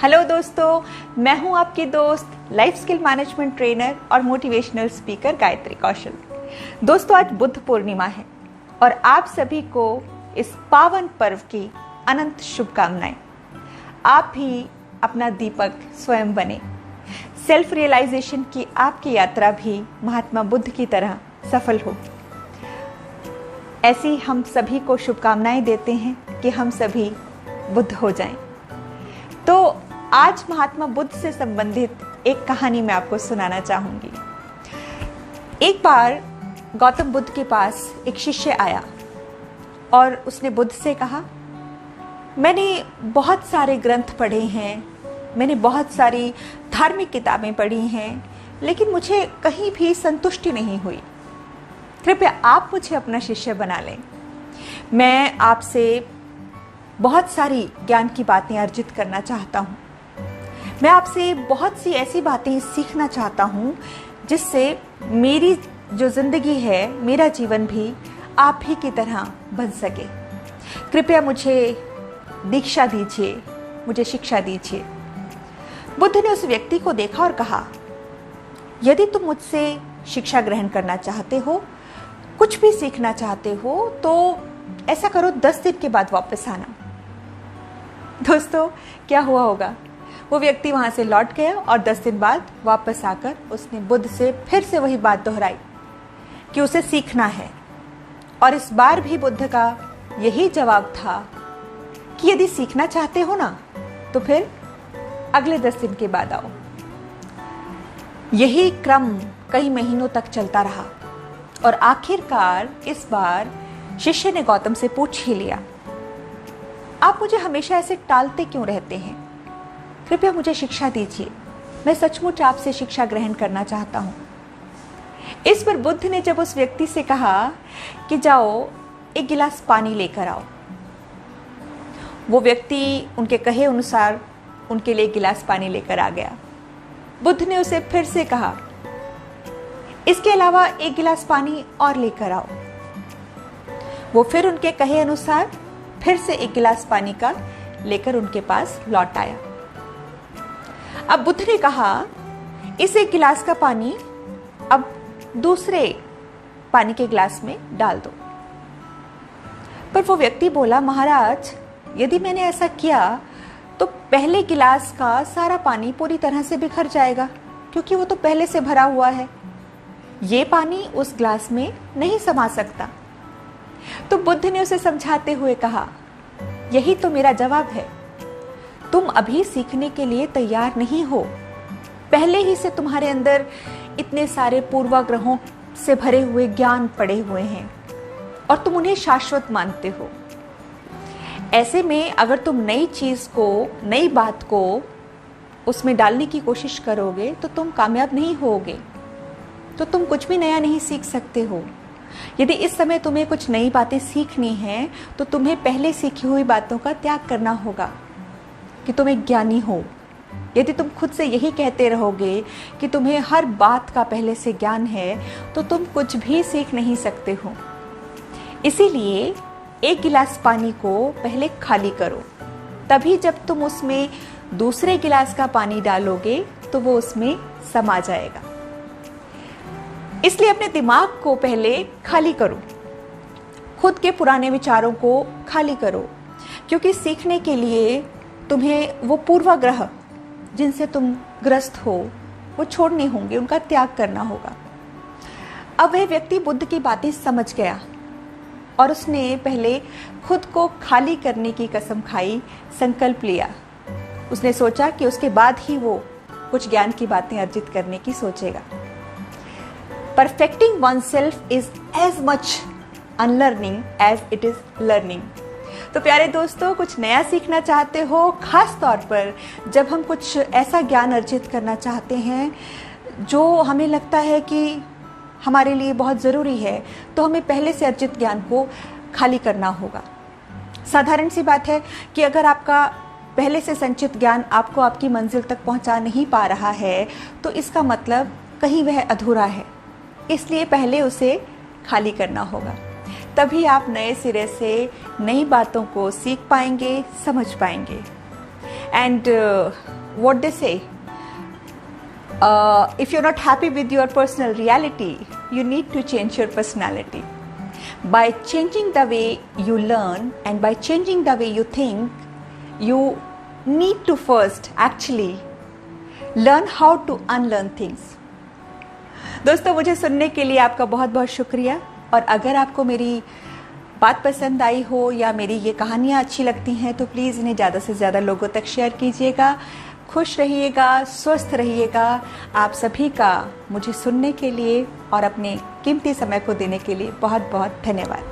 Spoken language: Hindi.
हेलो दोस्तों, मैं हूं आपकी दोस्त लाइफ स्किल मैनेजमेंट ट्रेनर और मोटिवेशनल स्पीकर गायत्री कौशल। दोस्तों, आज बुद्ध पूर्णिमा है और आप सभी को इस पावन पर्व की अनंत शुभकामनाएं। आप भी अपना दीपक स्वयं बने। सेल्फ रियलाइजेशन की आपकी यात्रा भी महात्मा बुद्ध की तरह सफल हो। ऐसी हम सभी को शुभकामनाएं देते हैं कि हम सभी बुद्ध हो जाएं। तो आज महात्मा बुद्ध से संबंधित एक कहानी मैं आपको सुनाना चाहूंगी। एक बार गौतम बुद्ध के पास एक शिष्य आया और उसने बुद्ध से कहा, मैंने बहुत सारे ग्रंथ पढ़े हैं, मैंने बहुत सारी धार्मिक किताबें पढ़ी हैं, लेकिन मुझे कहीं भी संतुष्टि नहीं हुई। कृपया आप मुझे अपना शिष्य बना लें। मैं आपसे बहुत सारी ज्ञान की बातें अर्जित करना चाहता हूँ। मैं आपसे बहुत सी ऐसी बातें सीखना चाहता हूँ जिससे मेरी जो जिंदगी है, मेरा जीवन भी आप ही की तरह बन सके। कृपया मुझे दीक्षा दीजिए, मुझे शिक्षा दीजिए। बुद्ध ने उस व्यक्ति को देखा और कहा, यदि तुम मुझसे शिक्षा ग्रहण करना चाहते हो, कुछ भी सीखना चाहते हो, तो ऐसा करो 10 दिन के बाद वापस आना। दोस्तों, क्या हुआ होगा? वो व्यक्ति वहां से लौट गया और 10 दिन बाद वापस आकर उसने बुद्ध से फिर से वही बात दोहराई कि उसे सीखना है। और इस बार भी बुद्ध का यही जवाब था कि यदि सीखना चाहते हो ना, तो फिर अगले 10 दिन के बाद आओ। यही क्रम कई महीनों तक चलता रहा और आखिरकार इस बार शिष्य ने गौतम से पूछ ही लिया, आप मुझे हमेशा ऐसे टालते क्यों रहते हैं? कृपया मुझे शिक्षा दीजिए। मैं सचमुच आपसे शिक्षा ग्रहण करना चाहता हूं। इस पर बुद्ध ने जब उस व्यक्ति से कहा कि जाओ एक गिलास पानी लेकर आओ, वो व्यक्ति उनके कहे अनुसार उनके लिए एक गिलास पानी लेकर आ गया। बुद्ध ने उसे फिर से कहा, इसके अलावा एक गिलास पानी और लेकर आओ। वो फिर उनके कहे अनुसार फिर से एक गिलास पानी का लेकर उनके पास लौट आया। अब बुद्ध ने कहा, इस एक गिलास का पानी अब दूसरे पानी के गिलास में डाल दो। पर वो व्यक्ति बोला, महाराज, यदि मैंने ऐसा किया तो पहले गिलास का सारा पानी पूरी तरह से बिखर जाएगा, क्योंकि वो तो पहले से भरा हुआ है। ये पानी उस गिलास में नहीं समा सकता। तो बुद्ध ने उसे समझाते हुए कहा, यही तो मेरा जवाब है। तुम अभी सीखने के लिए तैयार नहीं हो। पहले ही से तुम्हारे अंदर इतने सारे पूर्वाग्रहों से भरे हुए ज्ञान पड़े हुए हैं और तुम उन्हें शाश्वत मानते हो। ऐसे में अगर तुम नई चीज को, नई बात को उसमें डालने की कोशिश करोगे तो तुम कामयाब नहीं होगे, तो तुम कुछ भी नया नहीं सीख सकते हो। यदि इस समय तुम्हें कुछ नई बातें सीखनी हैं, तो तुम्हें पहले सीखी हुई बातों का त्याग करना होगा कि तुम एक ज्ञानी हो। यदि तुम खुद से यही कहते रहोगे कि तुम्हें हर बात का पहले से ज्ञान है, तो तुम कुछ भी सीख नहीं सकते हो। इसीलिए एक गिलास पानी को पहले खाली करो, तभी जब तुम उसमें दूसरे गिलास का पानी डालोगे तो वो उसमें समा जाएगा। इसलिए अपने दिमाग को पहले खाली करो, खुद के पुराने विचारों को खाली करो, क्योंकि सीखने के लिए तुम्हें वो पूर्वाग्रह जिनसे तुम ग्रस्त हो वो छोड़ने होंगे, उनका त्याग करना होगा। अब वह व्यक्ति बुद्ध की बातें समझ गया और उसने पहले खुद को खाली करने की कसम खाई, संकल्प लिया। उसने सोचा कि उसके बाद ही वो कुछ ज्ञान की बातें अर्जित करने की सोचेगा। Perfecting oneself is as much unlearning as it is learning। तो प्यारे दोस्तों, कुछ नया सीखना चाहते हो, खास तौर पर जब हम कुछ ऐसा ज्ञान अर्जित करना चाहते हैं जो हमें लगता है कि हमारे लिए बहुत ज़रूरी है, तो हमें पहले से अर्जित ज्ञान को खाली करना होगा। साधारण सी बात है कि अगर आपका पहले से संचित ज्ञान आपको आपकी मंजिल तक पहुंचा नहीं पा रहा है, तो इसका मतलब कहीं वह अधूरा है। इसलिए पहले उसे खाली करना होगा, तभी आप नए सिरे से नई बातों को सीख पाएंगे, समझ पाएंगे। And what they say, if you're not happy with your personal reality, you need to change your personality. By changing the way you learn and by changing the way you think, you need to first actually learn how to unlearn things. दोस्तों, मुझे सुनने के लिए आपका बहुत बहुत शुक्रिया। और अगर आपको मेरी बात पसंद आई हो या मेरी ये कहानियाँ अच्छी लगती हैं तो प्लीज़ इन्हें ज़्यादा से ज़्यादा लोगों तक शेयर कीजिएगा। खुश रहिएगा, स्वस्थ रहिएगा। आप सभी का मुझे सुनने के लिए और अपने कीमती समय को देने के लिए बहुत बहुत धन्यवाद।